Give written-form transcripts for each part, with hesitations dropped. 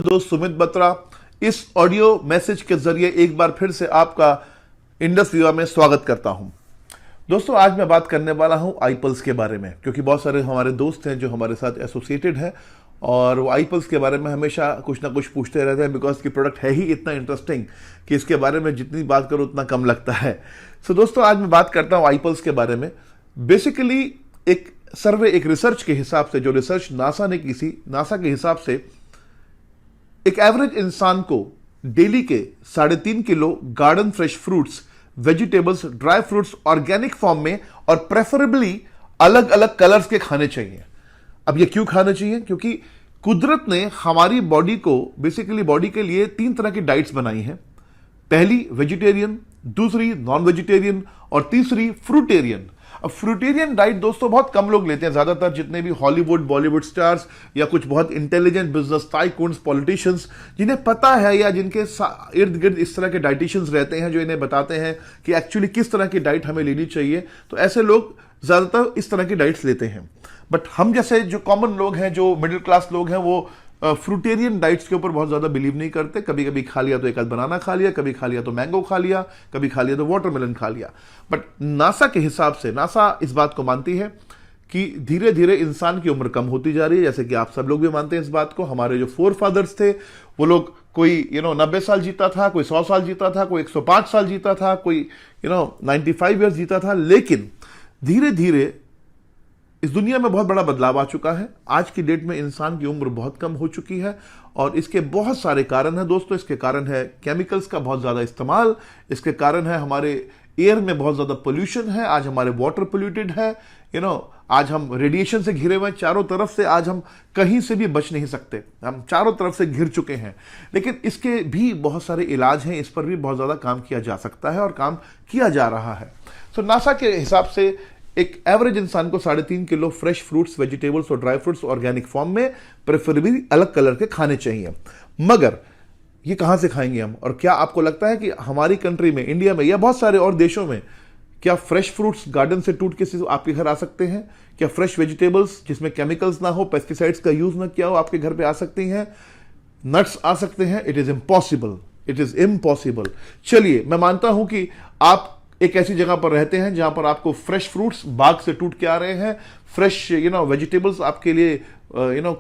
दोस्त सुमित बत्रा इस audio message के जरिए एक बार फिर से आपका इंडस विवा में स्वागत करता हूं। दोस्तों, आज मैं बात करने वाला हूं आईपल्स के बारे में, क्योंकि बहुत सारे हमारे दोस्त हैं जो हमारे साथ एसोसिएटेड हैं और वो आईपल्स के बारे में हमेशा कुछ ना कुछ पूछते रहते हैं, बिकॉज की प्रोडक्ट है ही इतना इंटरेस्टिंग कि इसके बारे में जितनी बात करो उतना कम लगता है। सो दोस्तों, आज मैं बात करता हूं आईपल्स के बारे में। बेसिकली एक सर्वे, एक रिसर्च के हिसाब से, जो रिसर्च नासा ने की थी, नासा के हिसाब से एक एवरेज इंसान को डेली के 3.5 kilo garden fresh fruits, vegetables, dry fruits organic form में और प्रेफरेबली अलग अलग कलर्स के खाने चाहिए। अब ये क्यों खाने चाहिए? क्योंकि कुदरत ने हमारी बॉडी को, बेसिकली बॉडी के लिए 3 तरह की डाइट्स बनाई हैं। पहली वेजिटेरियन, दूसरी नॉन वेजिटेरियन और तीसरी फ्रूटेरियन। अब फ्रूटेरियन डाइट दोस्तों बहुत कम लोग लेते हैं। ज्यादातर जितने भी हॉलीवुड, बॉलीवुड स्टार्स या कुछ बहुत इंटेलिजेंट बिजनेस टाइकून्स, पॉलिटिशियंस, जिन्हें पता है या जिनके इर्द गिर्द इस तरह के डाइटिशियंस रहते हैं जो इन्हें बताते हैं कि एक्चुअली किस तरह की डाइट हमें लेनी चाहिए, तो ऐसे लोग ज्यादातर इस तरह की डाइट्स लेते हैं। बट हम जैसे जो कॉमन लोग हैं, जो मिडिल क्लास लोग हैं, वो फ्रूटेरियन डाइट्स के ऊपर बहुत ज्यादा बिलीव नहीं करते। कभी कभी खा लिया तो एक आध बनाना खा लिया, कभी खा लिया तो मैंगो खा लिया, कभी खा लिया तो वाटरमेलन खा लिया। बट नासा के हिसाब से, नासा इस बात को मानती है कि धीरे धीरे इंसान की उम्र कम होती जा रही है। जैसे कि आप सब लोग भी मानते हैं इस बात को। हमारे जो फोर फादर्स थे, वो लोग कोई 90 साल जीता था, कोई 100 साल जीता था, कोई 105 साल जीता था, कोई 95 ईयर्स जीता था। लेकिन धीरे धीरे इस दुनिया में बहुत बड़ा बदलाव आ चुका है। आज की डेट में इंसान की उम्र बहुत कम हो चुकी है और इसके बहुत सारे कारण हैं दोस्तों। इसके कारण है केमिकल्स का बहुत ज्यादा इस्तेमाल, इसके कारण है हमारे एयर में बहुत ज्यादा पोल्यूशन है, आज हमारे वाटर पोल्यूटेड है, आज हम रेडिएशन से घिरे हुए, चारों तरफ से आज हम कहीं से भी बच नहीं सकते, हम चारों तरफ से घिर चुके हैं। लेकिन इसके भी बहुत सारे इलाज हैं, इस पर भी बहुत ज्यादा काम किया जा सकता है और काम किया जा रहा है। तो नासा के हिसाब से एक एवरेज इंसान को 3.5 किलो फ्रेश फ्रूट्स, वेजिटेबल्स और ड्राई फ्रूट्स ऑर्गेनिक फॉर्म में प्रेफरेबली अलग कलर के खाने चाहिए। मगर ये कहां से खाएंगे हम? और क्या आपको लगता है कि हमारी कंट्री में, इंडिया में या बहुत सारे और देशों में, क्या फ्रेश फ्रूट्स गार्डन से टूट के आपके घर आ सकते हैं? क्या फ्रेश वेजिटेबल्स जिसमें केमिकल्स ना हो, पेस्टिसाइड्स का यूज ना किया हो, आपके घर पे आ सकती हैं? नट्स आ सकते हैं? It is impossible, it is impossible. चलिए, मैं मानता हूं कि आप एक ऐसी जगह पर रहते हैं जहां पर आपको फ्रेश फ्रूट्स बाग से टूट के आ रहे हैं, फ्रेश वेजिटेबल्स आपके लिए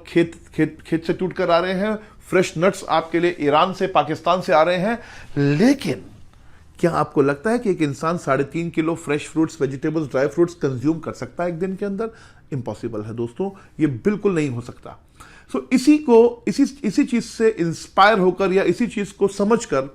खेत से टूट कर आ रहे हैं, फ्रेश नट्स आपके लिए ईरान से, पाकिस्तान से आ रहे हैं। लेकिन क्या आपको लगता है कि एक इंसान 3.5 kilo fresh fruits, vegetables, dry fruits consume कर सकता है एक दिन के अंदर? इम्पॉसिबल है दोस्तों, ये बिल्कुल नहीं हो सकता। सो इसी चीज से इंस्पायर होकर या इसी चीज को समझकर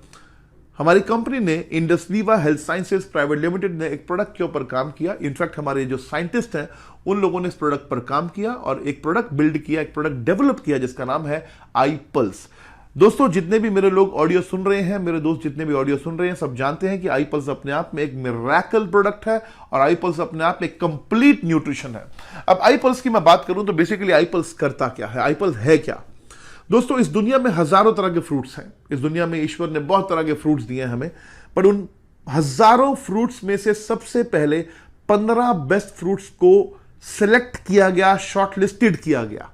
हमारी कंपनी ने, इंडस विवा हेल्थ साइंसेज प्राइवेट लिमिटेड ने एक प्रोडक्ट के ऊपर काम किया। इनफैक्ट हमारे जो साइंटिस्ट हैं उन लोगों ने इस प्रोडक्ट पर काम किया और एक प्रोडक्ट बिल्ड किया, एक प्रोडक्ट डेवलप किया जिसका नाम है आईपल्स। दोस्तों, जितने भी मेरे लोग ऑडियो सुन रहे हैं, मेरे दोस्त जितने भी ऑडियो सुन रहे हैं, सब जानते हैं कि आईपल्स अपने आप में एक मिरेकल प्रोडक्ट है और आईपल्स अपने आप में एक कंप्लीट न्यूट्रिशन है। अब आईपल्स की मैं बात करूं तो बेसिकली आईपल्स करता क्या है, आईपल्स है क्या? दोस्तों, इस दुनिया में हजारों तरह के फ्रूट्स हैं। इस दुनिया में ईश्वर ने बहुत तरह के फ्रूट्स दिए हैं हमें, पर उन हजारों फ्रूट्स में से सबसे पहले 15 बेस्ट फ्रूट्स को सिलेक्ट किया गया, शॉर्टलिस्टेड किया गया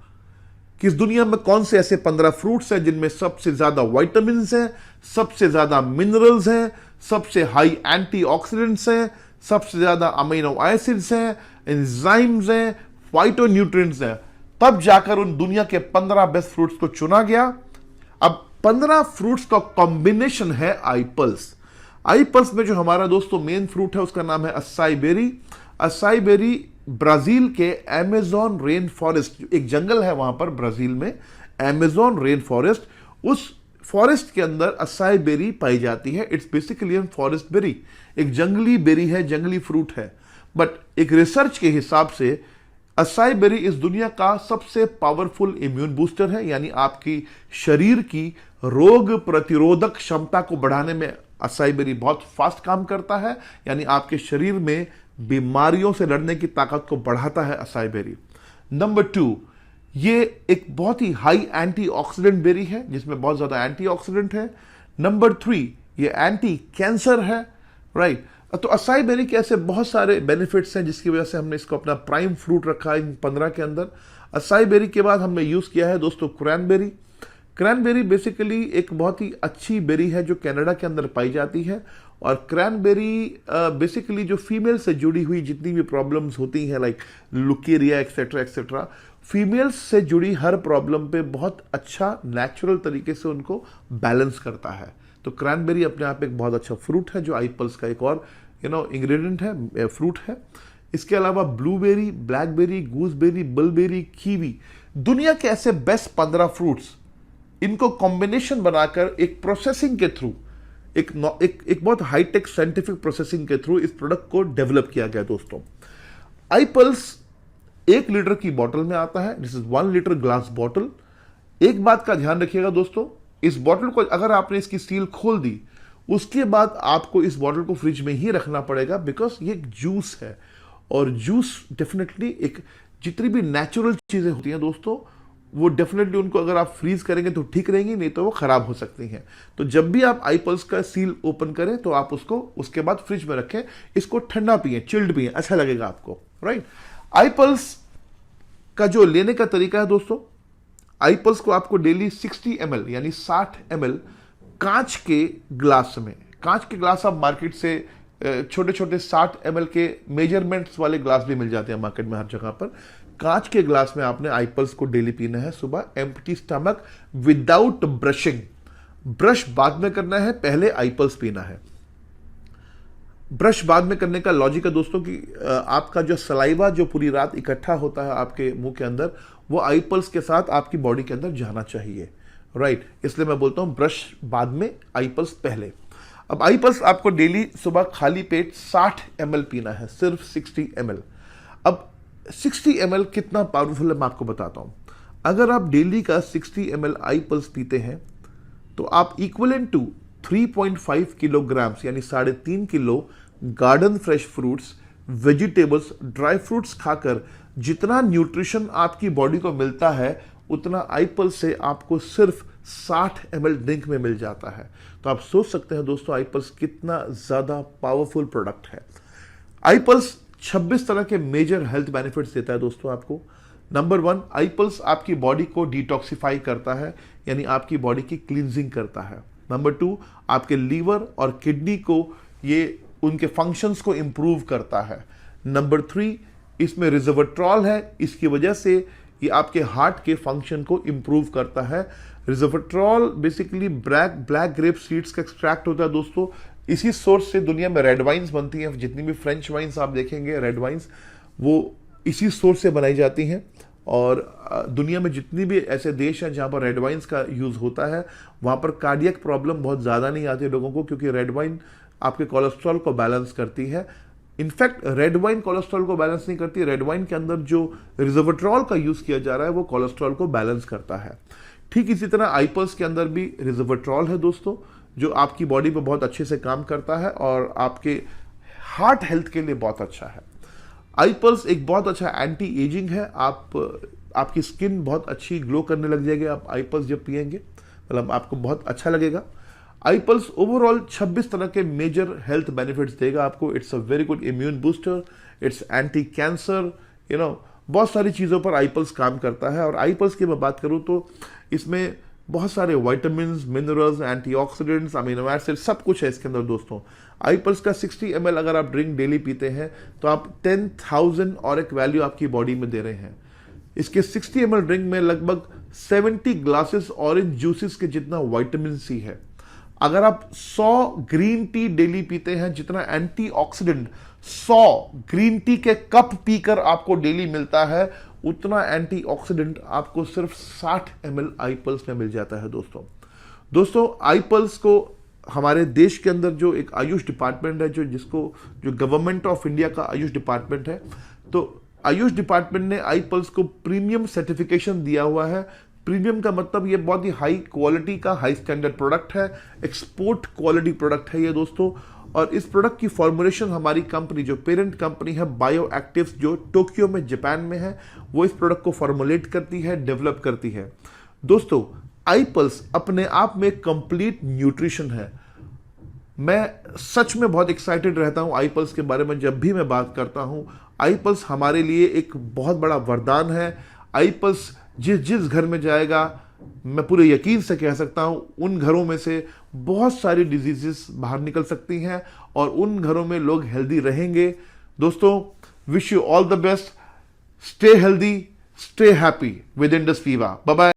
कि इस दुनिया में कौन से ऐसे 15 फ्रूट्स हैं जिनमें सबसे ज्यादा विटामिन्स हैं, सबसे ज्यादा मिनरल्स हैं, सबसे हाई एंटीऑक्सीडेंट्स हैं, सबसे ज्यादा अमीनो एसिड्स हैं, एंजाइम्स हैं, फाइटोन्यूट्रिएंट्स हैं। तब जाकर उन दुनिया के 15 बेस्ट फ्रूट्स को चुना गया। अब 15 फ्रूट्स का कॉम्बिनेशन है आईपल्स। आईपल्स में जो हमारा दोस्तों मेन फ्रूट है उसका नाम है acai berry. Acai berry Brazil के अमेज़न रेन फॉरेस्ट, एक जंगल है वहां पर ब्राजील में, अमेज़न रेन फॉरेस्ट, उस फॉरेस्ट के अंदर असाई बेरी पाई जाती है। It's basically an forest berry, एक जंगली बेरी है, जंगली फ्रूट है। बट एक रिसर्च के हिसाब से असाई बेरी इस दुनिया का सबसे पावरफुल इम्यून बूस्टर है, यानी आपकी शरीर की रोग प्रतिरोधक क्षमता को बढ़ाने में असाई बेरी बहुत फास्ट काम करता है, यानी आपके शरीर में बीमारियों से लड़ने की ताकत को बढ़ाता है असाई बेरी। नंबर 2, ये एक बहुत ही हाई एंटीऑक्सीडेंट बेरी है जिसमें बहुत ज्यादा एंटीऑक्सीडेंट है। नंबर 3, ये एंटी कैंसर है, राइट। तो असाई बेरी के ऐसे बहुत सारे बेनिफिट्स हैं जिसकी वजह से हमने इसको अपना प्राइम फ्रूट रखा है इन 15 के अंदर। असाई बेरी के बाद हमने यूज किया है दोस्तों क्रैनबेरी। क्रैनबेरी बेसिकली एक बहुत ही अच्छी बेरी है जो कनाडा के अंदर पाई जाती है। और क्रैनबेरी बेसिकली जो फीमेल से जुड़ी हुई जितनी भी प्रॉब्लम्स होती हैं, लाइक लुकेरिया एक्सेट्रा एक्सेट्रा, फीमेल्स से जुड़ी हर प्रॉब्लम पे बहुत अच्छा नेचुरल तरीके से उनको बैलेंस करता है। तो क्रैनबेरी अपने आप एक बहुत अच्छा फ्रूट है जो आईपल्स का एक और इंग्रेडिएंट है, फ्रूट है। इसके अलावा blueberry, blackberry, gooseberry, blueberry, kiwi, दुनिया के ऐसे बेस्ट 15 फ्रूट्स, इनको कॉम्बिनेशन बनाकर एक प्रोसेसिंग के थ्रू, एक बहुत हाईटेक साइंटिफिक प्रोसेसिंग के थ्रू इस प्रोडक्ट को डेवलप किया गया दोस्तों। आईपल्स 1 लीटर की बोतल में आता है, दिस इज 1 लीटर ग्लास बोतल। एक बात का ध्यान रखिएगा दोस्तों, इस बोतल को अगर आपने इसकी सील खोल दी, उसके बाद आपको इस बोतल को फ्रिज में ही रखना पड़ेगा, बिकॉज ये एक जूस है। और जूस डेफिनेटली एक, जितनी भी नेचुरल चीजें होती हैं दोस्तों, वो डेफिनेटली उनको अगर आप फ्रीज करेंगे तो ठीक रहेंगी, नहीं तो वो खराब हो सकती हैं। तो जब भी आप आईपल्स का सील ओपन करें तो आप उसको उसके बाद फ्रिज में रखें, इसको ठंडा पिए, चिल्ड पिए, अच्छा लगेगा आपको, राइट। आईपल्स का जो लेने का तरीका है दोस्तों, आईपल्स को आपको डेली 60 ml यानी 60 ml कांच के ग्लास में, कांच के ग्लास आप मार्केट से छोटे छोटे 60 ml के मेजरमेंट्स वाले ग्लास भी मिल जाते हैं मार्केट में हर जगह पर। कांच के ग्लास में आपने आईपल्स को डेली पीना है सुबह, empty stomach, without brushing. Brush बाद में करना है, पहले आईपल्स पीना है। ब्रश बाद में करने का लॉजिक है दोस्तों कि आपका जो सलाइवा जो पूरी रात इकट्ठा होता है आपके मुंह के अंदर, वो आईपल्स के साथ आपकी बॉडी के अंदर जाना चाहिए, राइट। इसलिए मैं बोलता हूं ब्रश बाद में, आईपल्स पहले। अब आईपल्स आपको डेली सुबह खाली पेट 60 ml पीना है, सिर्फ 60 ml। अब 60 ml कितना पावरफुल है मैं आपको बताता हूं। अगर आप डेली का 60 ml आईपल्स पीते हैं तो आप इक्वलेंट टू 3.5 किलोग्राम्स यानी 3.5 kilo garden fresh fruits, vegetables, dry fruits खाकर जितना न्यूट्रिशन आपकी बॉडी को मिलता है, उतना आईपल्स से आपको सिर्फ 60 ml ड्रिंक में मिल जाता है। तो आप सोच सकते हैं दोस्तों आईपल्स कितना ज्यादा पावरफुल प्रोडक्ट है। आईपल्स 26 तरह के मेजर हेल्थ बेनिफिट्स देता है दोस्तों आपको। नंबर 1, आईपल्स आपकी बॉडी को डिटॉक्सिफाई करता है, यानी आपकी बॉडी की क्लींजिंग करता है। नंबर 2, आपके लीवर और किडनी को ये उनके फंक्शंस को इंप्रूव करता है। नंबर 3, इसमें रिजर्वट्रॉल है, इसकी वजह से ये आपके हार्ट के फंक्शन को इंप्रूव करता है। रिजर्वट्रॉल बेसिकली ब्लैक ग्रेप सीड्स का एक्सट्रैक्ट होता है दोस्तों। इसी सोर्स से दुनिया में रेड वाइन्स बनती हैं, जितनी भी फ्रेंच वाइन्स आप देखेंगे, रेड वाइन्स, वो इसी सोर्स से बनाई जाती हैं। और दुनिया में जितनी भी ऐसे देश हैं जहां पर रेड वाइन्स का यूज होता है, वहां पर कार्डियक प्रॉब्लम बहुत ज्यादा नहीं आती लोगों को, क्योंकि रेड वाइन आपके कोलेस्ट्रॉल को बैलेंस करती है। इनफैक्ट रेड वाइन कोलेस्ट्रॉल को बैलेंस नहीं करती, रेड वाइन के अंदर जो रिजर्वट्रॉल का यूज किया जा रहा है वो कोलेस्ट्रॉल को बैलेंस करता है। ठीक इसी तरह आईपल्स के अंदर भी रिजर्वट्रॉल है दोस्तों, जो आपकी बॉडी पे बहुत अच्छे से काम करता है और आपके हार्ट हेल्थ के लिए बहुत अच्छा है। आईपल्स एक बहुत अच्छा एंटी एजिंग है। आपकी स्किन बहुत अच्छी ग्लो करने लग जाएगी आप आईपल्स जब पिएंगे, मतलब आपको बहुत अच्छा लगेगा। आईपल्स ओवरऑल 26 तरह के मेजर हेल्थ बेनिफिट्स देगा आपको। It's a very good immune booster, it's anti cancer, बहुत सारी चीज़ों पर आईपल्स काम करता है। और आईपल्स की मैं बात करूं तो इसमें बहुत सारे vitamins, minerals, antioxidants, amino acid, सब कुछ है इसके अंदर दोस्तों। आईपल्स का 60 ml अगर आप ड्रिंक डेली पीते हैं तो आप 10,000 और एक वैल्यू आपकी बॉडी में दे रहे हैं। इसके 60 ml ड्रिंक में लगभग 70 ग्लासेस ऑरेंज जूसेस के जितना विटामिन सी है। अगर आप 100 ग्रीन टी डेली पीते हैं, जितना एंटीऑक्सीडेंट 100 ग्रीन टी के कप पीकर आपको डेली मिलता है, उतना एंटीऑक्सीडेंट आपको सिर्फ 60 ml आईपल्स में मिल जाता है दोस्तों आईपल्स को हमारे देश के अंदर जो एक आयुष डिपार्टमेंट है, जो गवर्नमेंट ऑफ इंडिया का आयुष डिपार्टमेंट है, तो आयुष डिपार्टमेंट ने आईपल्स को प्रीमियम सर्टिफिकेशन दिया हुआ है। प्रीमियम का मतलब ये बहुत ही हाई क्वालिटी का, हाई स्टैंडर्ड प्रोडक्ट है, एक्सपोर्ट क्वालिटी प्रोडक्ट है ये दोस्तों। और इस प्रोडक्ट की फॉर्मुलेशन हमारी कंपनी, जो पेरेंट कंपनी है बायो एक्टिव्स, जो टोक्यो में, जापान में है, वो इस प्रोडक्ट को फॉर्मुलेट करती है, डेवलप करती है। दोस्तों आईपल्स अपने आप में कंप्लीट न्यूट्रिशन है। मैं सच में बहुत एक्साइटेड रहता हूं आईपल्स के बारे में। जब भी मैं बात करता हूं, आईपल्स हमारे लिए एक बहुत बड़ा वरदान है। आईपल्स जिस घर में जाएगा मैं पूरे यकीन से कह सकता हूं उन घरों में से बहुत सारी डिजीजेस बाहर निकल सकती हैं और उन घरों में लोग हेल्दी रहेंगे। दोस्तों, wish you all the best. Stay healthy, stay happy with Indus Viva. Bye bye.